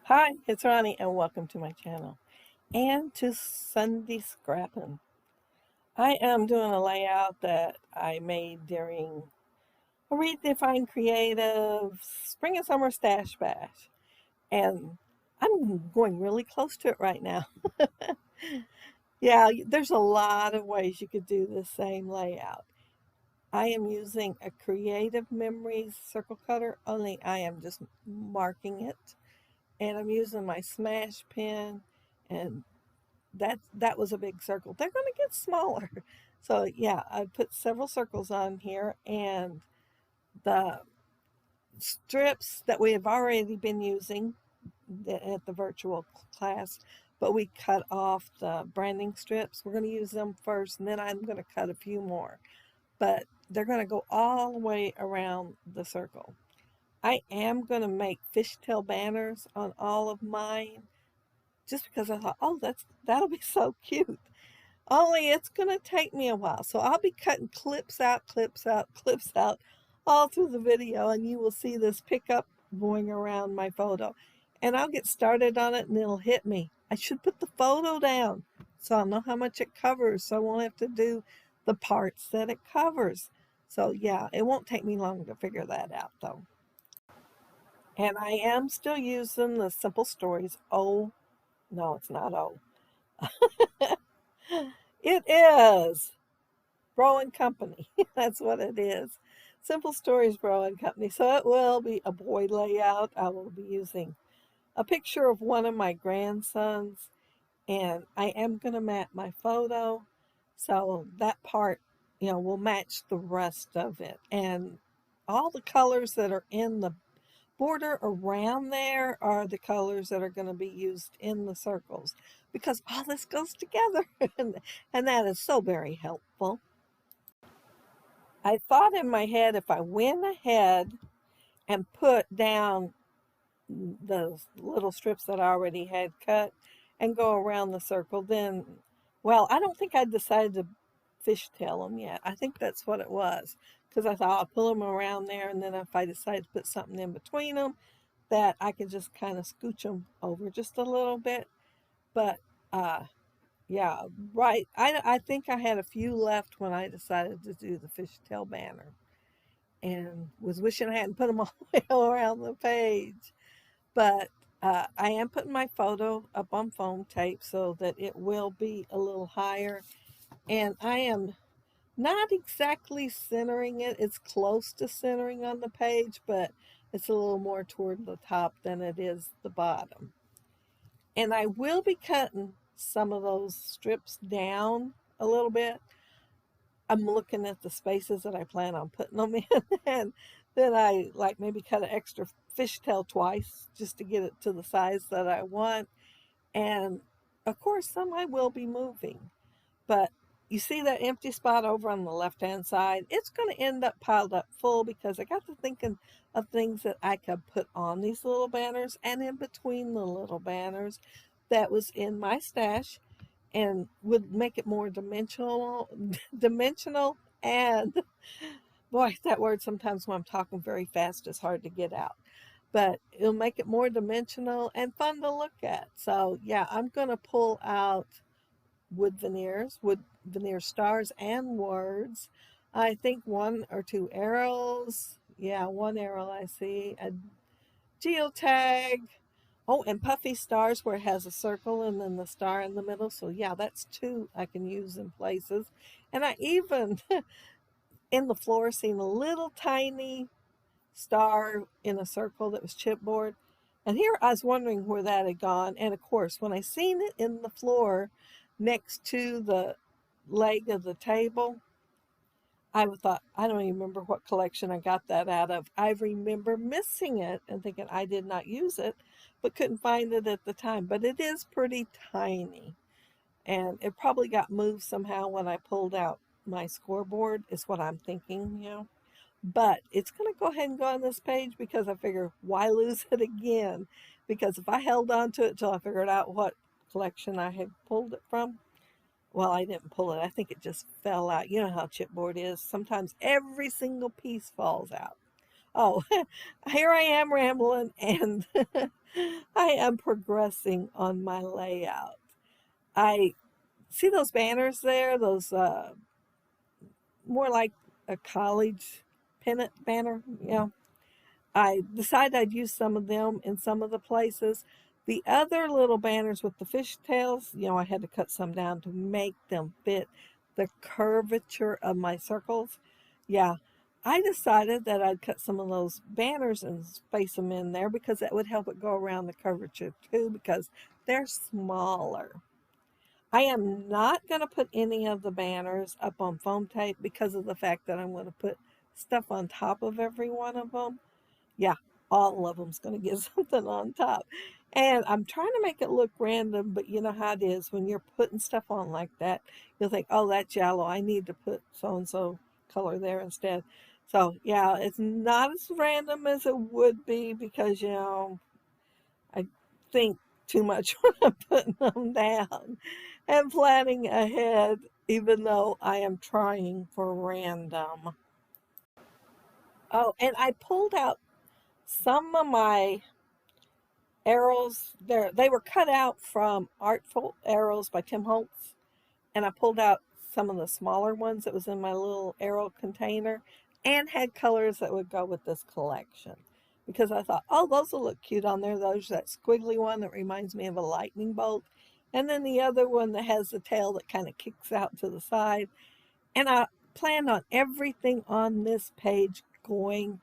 Hi, it's Ronnie and welcome to my channel and to Sunday Scrappin. I am doing a layout that I made during a Redefined Creative Spring and Summer Stash Bash, and I'm going really close to it right now. Yeah, there's a lot of ways you could do the same layout. I am using a Creative Memories circle cutter, only I am just marking it, and I'm using my smash pen, and that was a big circle. They're going to get smaller. So yeah, I put several circles on here, and the strips that we have already been using at the virtual class, but we cut off the branding strips. We're going to use them first, and then I'm going to cut a few more, but they're going to go all the way around the circle. I am going to make fishtail banners on all of mine just because I thought, oh, that'll be so cute. Only it's going to take me a while. So I'll be cutting clips out, clips out, clips out all through the video, and you will see this pickup going around my photo. And I'll get started on it and it'll hit me. I should put the photo down so I'll know how much it covers, so I won't have to do the parts that it covers. So yeah, it won't take me long to figure that out though. And I am still using the Simple Stories. Oh, no, it's not O. It is Bro and Company. That's what it is. Simple Stories Bro and Company. So it will be a boy layout. I will be using a picture of one of my grandsons, and I am going to map my photo. So that part, will match the rest of it. And all the colors that are in the border around there are the colors that are going to be used in the circles because all this goes together. And that is so very helpful. I thought in my head if I went ahead and put down the little strips that I already had cut and go around the circle, then, well, I don't think I decided to fishtail them yet. I think that's what it was, because I thought I'll pull them around there, and then if I decide to put something in between them, that I could just kind of scooch them over just a little bit. But uh, yeah, right. I think I had a few left when I decided to do the fishtail banner, and was wishing I hadn't put them all the way around the page. But I am putting my photo up on foam tape so that it will be a little higher. And I am not exactly centering it. It's close to centering on the page, but it's a little more toward the top than it is the bottom. And I will be cutting some of those strips down a little bit. I'm looking at the spaces that I plan on putting them in, and then I like maybe cut an extra fishtail twice just to get it to the size that I want. And of course, some I will be moving, but you see that empty spot over on the left hand side? It's going to end up piled up full because I got to thinking of things that I could put on these little banners and in between the little banners that was in my stash and would make it more dimensional. And boy, that word sometimes when I'm talking very fast is hard to get out, but it'll make it more dimensional and fun to look at. So yeah, I'm going to pull out wood veneer stars and words. I think one or two arrows. Yeah, one arrow I see. A geotag. Oh, and puffy stars where it has a circle and then the star in the middle. So yeah, that's two I can use in places. And I even in the floor seen a little tiny star in a circle that was chipboard. And here I was wondering where that had gone. And of course, when I seen it in the floor next to the leg of the table, I thought, I don't even remember what collection I got that out of. I remember missing it and thinking I did not use it, but couldn't find it at the time. But it is pretty tiny. And it probably got moved somehow when I pulled out my scoreboard, is what I'm thinking. But it's going to go ahead and go on this page because I figure, why lose it again? Because if I held on to it till I figured out what collection I had pulled it from, well, I didn't pull it. I think it just fell out. You know how chipboard is. Sometimes every single piece falls out. Oh, here I am rambling, and I am progressing on my layout. I see those banners there, those more like a college pennant banner, you know. I decided I'd use some of them in some of the places. The other little banners with the fishtails, you know, I had to cut some down to make them fit the curvature of my circles. Yeah, I decided that I'd cut some of those banners and space them in there because that would help it go around the curvature too, because they're smaller. I am not going to put any of the banners up on foam tape because of the fact that I'm going to put stuff on top of every one of them. Yeah, all of them's going to get something on top. And I'm trying to make it look random, but you know how it is when you're putting stuff on like that. You'll think, oh, that's yellow. I need to put so-and-so color there instead. So, yeah, it's not as random as it would be because, you know, I think too much when I'm putting them down and planning ahead, even though I am trying for random. Oh, and I pulled out some of my arrows there. They were cut out from Artful Arrows by Tim Holtz, and I pulled out some of the smaller ones that was in my little arrow container and had colors that would go with this collection because I thought, oh, those will look cute on there. There's that squiggly one that reminds me of a lightning bolt, and then the other one that has the tail that kind of kicks out to the side. And I planned on everything on this page going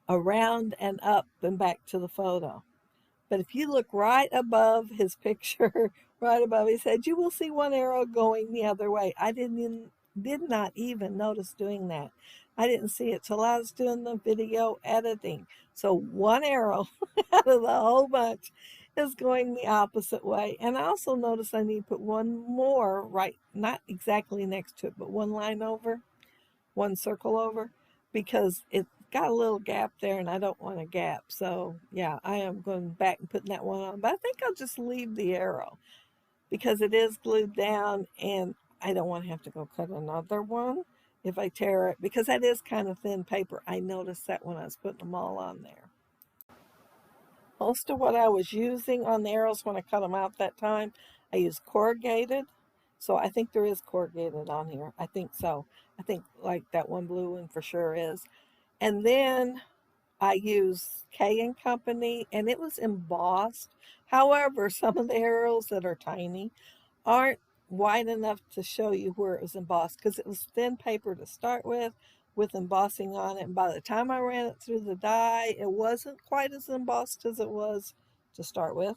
around and up and back to the photo. But if you look right above his picture, right above his head, you will see one arrow going the other way. Did not even notice doing that. I didn't see it till I was doing the video editing. So one arrow out of the whole bunch is going the opposite way. And I also noticed I need to put one more right, not exactly next to it, but one line over, one circle over, because it got a little gap there and I don't want a gap. So yeah, I am going back and putting that one on. But I think I'll just leave the arrow because it is glued down and I don't want to have to go cut another one if I tear it because that is kind of thin paper. I noticed that when I was putting them all on there. Most of what I was using on the arrows when I cut them out that time, I used corrugated. So I think there is corrugated on here. I think so. I think like that one blue one for sure is. And then I use K and Company, and it was embossed. However, some of the arrows that are tiny aren't wide enough to show you where it was embossed because it was thin paper to start with embossing on it. And by the time I ran it through the die, it wasn't quite as embossed as it was to start with.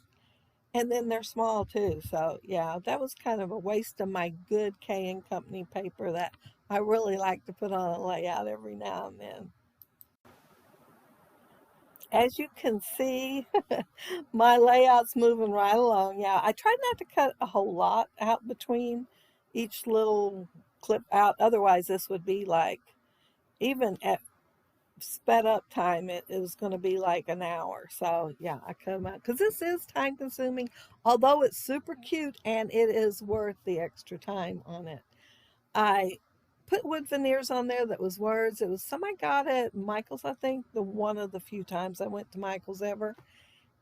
And then they're small too. So yeah, that was kind of a waste of my good K and Company paper that I really like to put on a layout every now and then. As you can see, my layout's moving right along. Yeah, I tried not to cut a whole lot out between each little clip out. Otherwise, this would be like, even at sped up time, it was going to be like an hour. So yeah, I cut them out because this is time consuming, although it's super cute and it is worth the extra time on it. I put wood veneers on there that was words. It was some I got at Michael's, I think, the one of the few times I went to Michael's ever.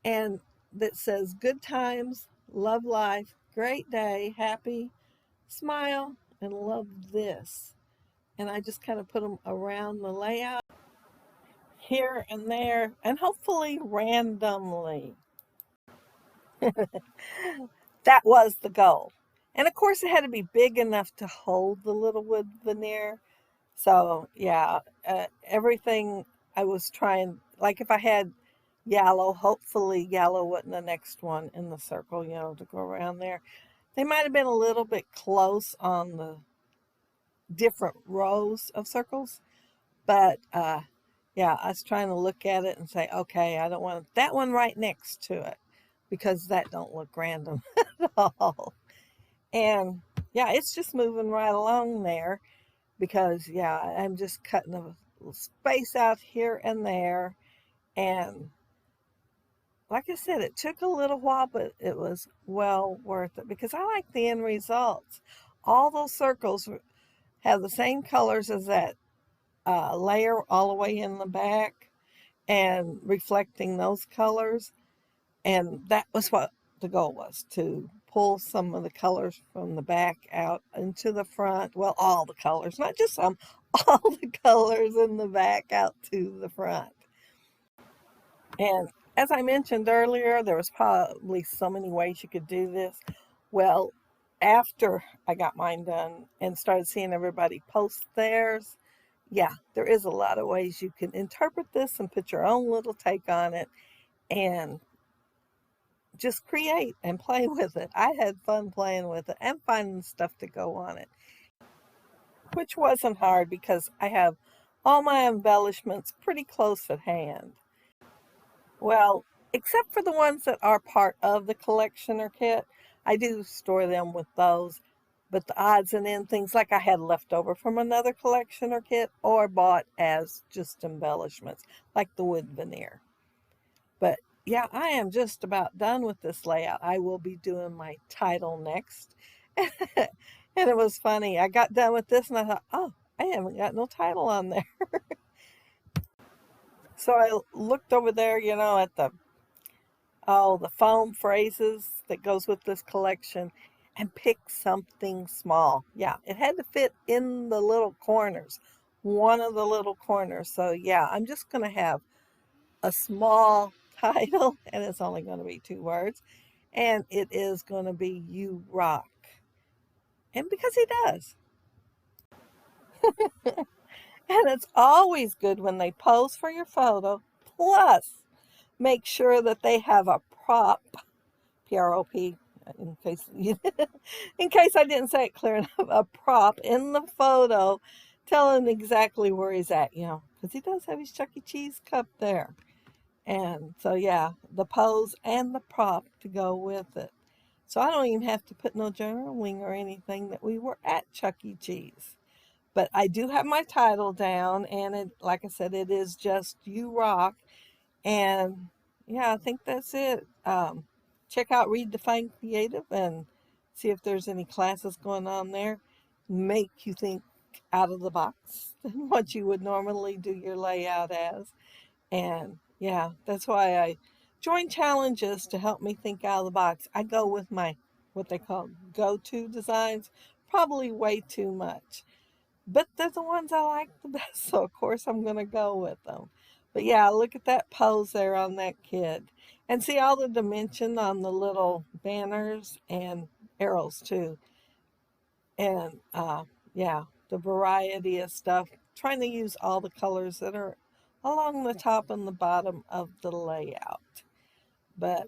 And that says good times, love life, great day, happy, smile, and love this. And I just kind of put them around the layout here and there and hopefully randomly. That was the goal. And of course, it had to be big enough to hold the little wood veneer. So yeah, everything I was trying, like if I had yellow, hopefully yellow wasn't the next one in the circle, you know, to go around there. They might have been a little bit close on the different rows of circles, but yeah, I was trying to look at it and say, okay, I don't want that one right next to it because that don't look random at all. And yeah, it's just moving right along there because yeah, I'm just cutting a little space out here and there. And like I said, it took a little while, but it was well worth it because I like the end results. All those circles have the same colors as that layer all the way in the back. and reflecting those colors. And that was what the goal was, to pull some of the colors from the back out into the front. Well, all the colors, not just some, all the colors in the back out to the front. And as I mentioned earlier, there was probably so many ways you could do this. Well, after I got mine done and started seeing everybody post theirs, yeah, there is a lot of ways you can interpret this and put your own little take on it and just create and play with it. I had fun playing with it and finding stuff to go on it, which wasn't hard because I have all my embellishments pretty close at hand. Well, except for the ones that are part of the collection or kit, I do store them with those. But the odds and end things like I had left over from another collection or kit or bought as just embellishments, like the wood veneer. But yeah, I am just about done with this layout. I will be doing my title next. And it was funny. I got done with this and I thought, oh, I haven't got no title on there. So I looked over there, at the foam phrases that goes with this collection and picked something small. Yeah, it had to fit in the little corners, one of the little corners. So yeah, I'm just going to have a small title and it's only going to be 2 words. And it is going to be You Rock. And because he does. And it's always good when they pose for your photo. Plus, make sure that they have a prop, PROP, in case in case I didn't say it clear enough, a prop in the photo telling exactly where he's at, because he does have his Chuck E. Cheese cup there. And so, yeah, the pose and the prop to go with it. So I don't even have to put no journaling or anything that we were at Chuck E. Cheese. But I do have my title down, and like I said, it is just You Rock. And yeah, I think that's it. Check out Redefined Creative and see if there's any classes going on there. Make you think out of the box than what you would normally do your layout as. And yeah, that's why I join challenges to help me think out of the box. I go with my what they call go-to designs, probably way too much. But they're the ones I like the best, so of course I'm going to go with them. But yeah, look at that pose there on that kid. And see all the dimension on the little banners and arrows too. And yeah, the variety of stuff. Trying to use all the colors that are along the top and the bottom of the layout. But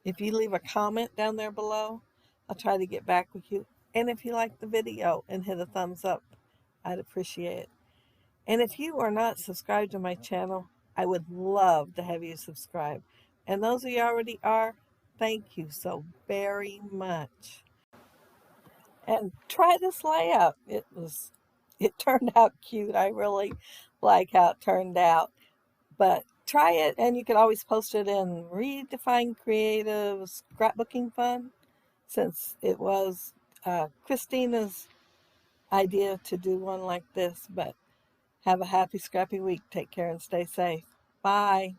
if you leave a comment down there below, I'll try to get back with you. And if you like the video and hit a thumbs up, I'd appreciate it. And if you are not subscribed to my channel, I would love to have you subscribe. And those of you already are, thank you so very much. And try this layout. It turned out cute. I really like how it turned out. But try it, and you can always post it in Redefined Creative Scrapbooking Fun, since it was Christina's idea to do one like this. But have a happy, scrappy week. Take care and stay safe. Bye.